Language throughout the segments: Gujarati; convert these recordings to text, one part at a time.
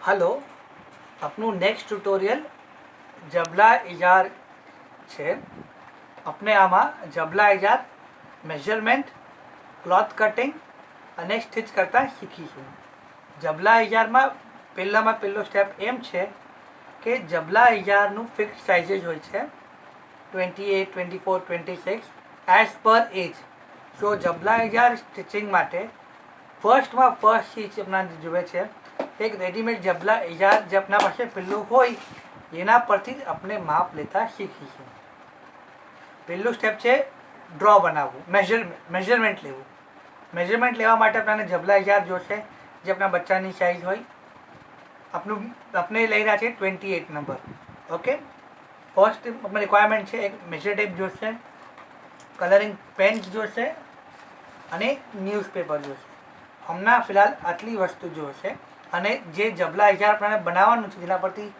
હલો, આપનું નેક્સ્ટ ટ્યુટોરિયલ જબલા ઇજાર છે. આપણે આમાં જબલા ઇજાર મેઝરમેન્ટ, ક્લોથ કટિંગ અને સ્ટિચ કરતાં શીખીશું. જબલા ઇજારમાં પહેલો સ્ટેપ એમ છે કે જબલા ઇજારનું ફિક્સ સાઇઝેસ હોય છે 28, 24, 26 એઝ પર એજ. સો જબલા ઇજાર સ્ટિચિંગ માટે ફર્સ્ટ ચીજ આપણા જોવે છે એક રેડીમેડ જબલા ઇજાર જે આપણા પાસે પહેલું હોય એના પરથી જ આપણે માપ લેતા શીખીશું. પહેલું સ્ટેપ છે ડ્રો બનાવવું, મેઝરમેન્ટ લેવું. મેઝરમેન્ટ લેવા માટે આપણને જબલા ઇજાર જોશે જે આપણા બચ્ચાની સાઇઝ હોય. આપણે લઈ રહ્યા છીએ 28 નંબર. ઓકે, ફર્સ્ટ આપણે રિક્વાયરમેન્ટ છે એક મેઝર ટેપ જોશે, કલરિંગ પેન્સ જોશે અને ન્યૂઝપેપર જોશે. હમણાં ફિલહાલ આટલી વસ્તુ જોશે અને જે જબલા ઇજાર આપણે બનાવવાનું છે જેના પરથી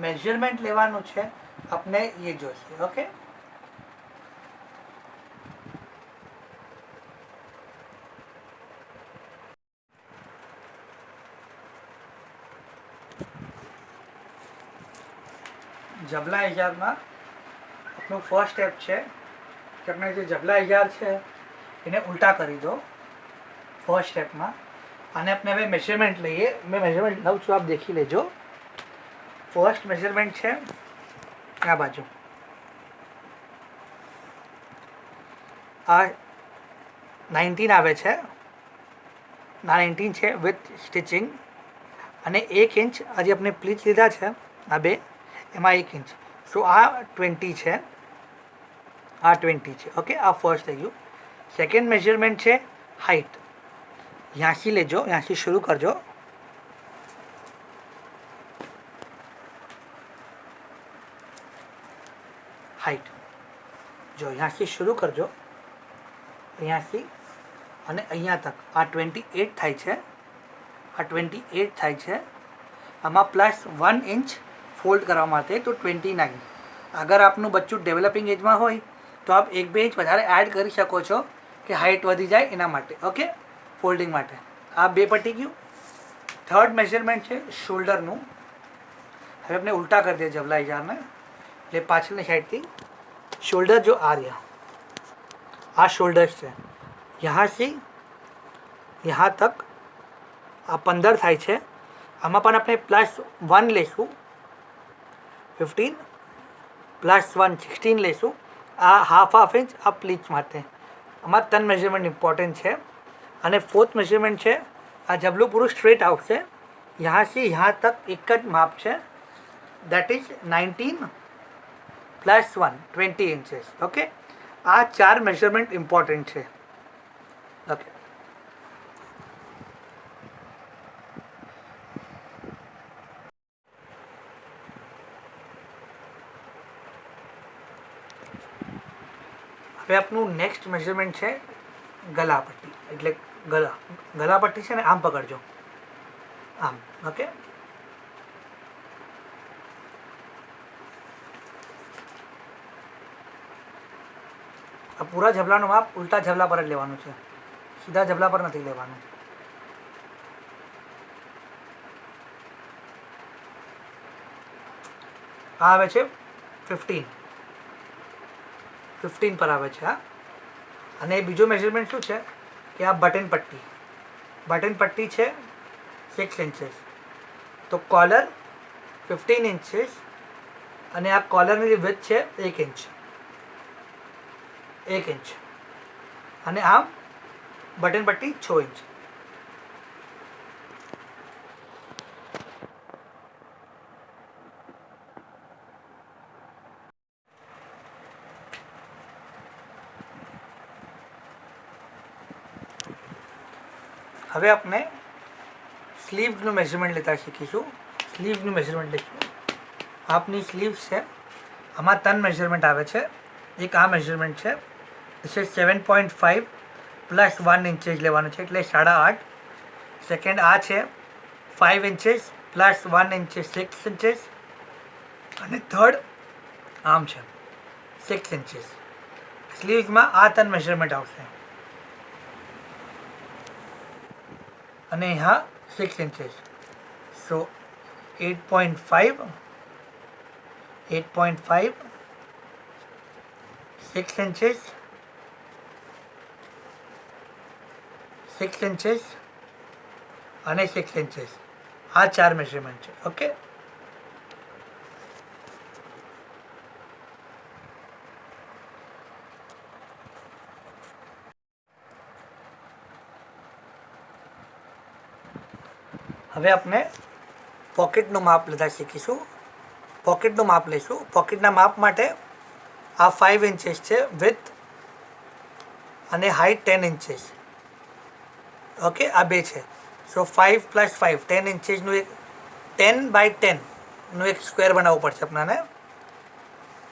મેઝરમેન્ટ લેવાનું છે આપણે એ જોશે. ઓકે, જબલા ઇજારમાં આપણું ફર્સ્ટ સ્ટેપ છે કે આપણે જે જબલા ઇજાર છે એને ઉલટા કરી દો ફર્સ્ટ સ્ટેપમાં. અને આપણે હવે મેઝરમેન્ટ લઈએ. મેં મેઝરમેન્ટ લઉં છું, આપ દેખી લેજો. ફર્સ્ટ મેઝરમેન્ટ છે આ બાજુ, આ 19 આવે છે, 19 છે વિથ સ્ટિચિંગ. અને 1 ઇંચ આજે આપણે પ્લીચ લીધા છે આ બે, એમાં 1 ઇંચ. સો આ 20 છે, આ 20 છે. ઓકે, આ ફર્સ્ટ થઈ ગયું. સેકન્ડ મેઝરમેન્ટ છે હાઇટ. ત્યાંથી લેજો, ત્યાંથી શરૂ કરજો. હાઇટ જો ત્યાંથી શરૂ કરજો, અહીંયાથી અને અહીંયા તક આ 28 થાય છે, આ 28 થાય છે. આમાં +1 ઇંચ ફોલ્ડ કરવા માટે તો 29. અગર આપનું બચ્ચું ડેવલપિંગ એજમાં હોય તો આપ 1-2 ઇંચ વધારે એડ કરી શકો છો કે હાઇટ વધી જાય એના માટે. ઓકે, ફોલ્ડિંગ માટે આ બે પટી ગયું. થર્ડ મેઝરમેન્ટ છે શોલ્ડરનું. હવે આપણે ઉલટા કરી દઈએ જબલા ઇજારને, એટલે પાછળની સાઈડથી શોલ્ડર જો આ રહ્યા, આ શોલ્ડર છે. યહાંથી યહાં તક આ 15 થાય છે. આમાં પણ આપણે +1 લઈશું, 15 +1 16 લઈશું. આ હાફ ઇંચ આ પ્લીચ માટે. આમાં 3 મેઝરમેન્ટ ઇમ્પોર્ટન્ટ છે. અને ફોર્થ મેઝરમેન્ટ છે આ જબલું પૂરું સ્ટ્રેટ આવશે. યહાંથી યહાં તક એક જ માપ છે, દેટ ઇઝ 19 +1 20 ઇંચેસ. ઓકે, આ 4 મેઝરમેન્ટ ઇમ્પોર્ટન્ટ છે. ઓકે, હવે આપનું નેક્સ્ટ મેઝરમેન્ટ છે ગલા પટ્ટી. એટલે ગલા પટ્ટી છે ને આમ પકડજો, આમ. ઓકે, આ પૂરા જબલાનું માપ ઉલટા જબલા પર જ લેવાનું છે, સીધા જબલા પર નથી લેવાનું. આ આવે છે 15 પર આવે છે આ. અને બીજો મેઝરમેન્ટ શું છે કે આ બટન પટ્ટી છે 6 ઇંચેસ. તો કોલર 15 ઇંચેસ અને આ કોલરની જે વિડ્થ છે 1 ઇંચ, 1 ઇંચ. અને આમ બટન પટ્ટી 6 ઇંચ. હવે આપણે સ્લીવ્સનું મેઝરમેન્ટ લેતા શીખીશું. સ્લીવનું મેઝરમેન્ટ લઈશું. આપની સ્લીવ્સ છે, આમાં 3 મેઝરમેન્ટ આવે છે. એક આ મેઝરમેન્ટ છે, ધીસ ઇઝ 7.5 +1 ઇંચેસ લેવાનું છે, એટલે 8.5. સેકન્ડ આ છે 5 ઇંચેસ +1 ઇંચેસ 6 ઇંચેસ. અને થર્ડ આમ છે 6 ઇંચેસ. સ્લીવ્સમાં આ 3 મેઝરમેન્ટ આવશે. અને यहाँ 6 इंचेस. सो 8.5 6 inches 6 inches અને 6 inches આ 4 મેઝરમેન્ટ છે. ઓકે, હવે આપણે પોકેટનું માપ લેતા શીખીશું. પોકેટનું માપ લઈશું. પોકેટના માપ માટે આ 5 inches છે વિથ અને હાઇટ 10 inches. ઓકે, આ બે છે. સો 5 + 5 10 inchesનું એક 10 by 10 નું એક સ્ક્વેર બનાવવું પડશે આપણાને.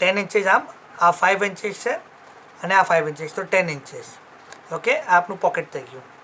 10 inches આમ, આ 5 inches છે અને આ 5 inches, તો 10 inches. ઓકે, આ આપનું પોકેટ થઈ ગયું.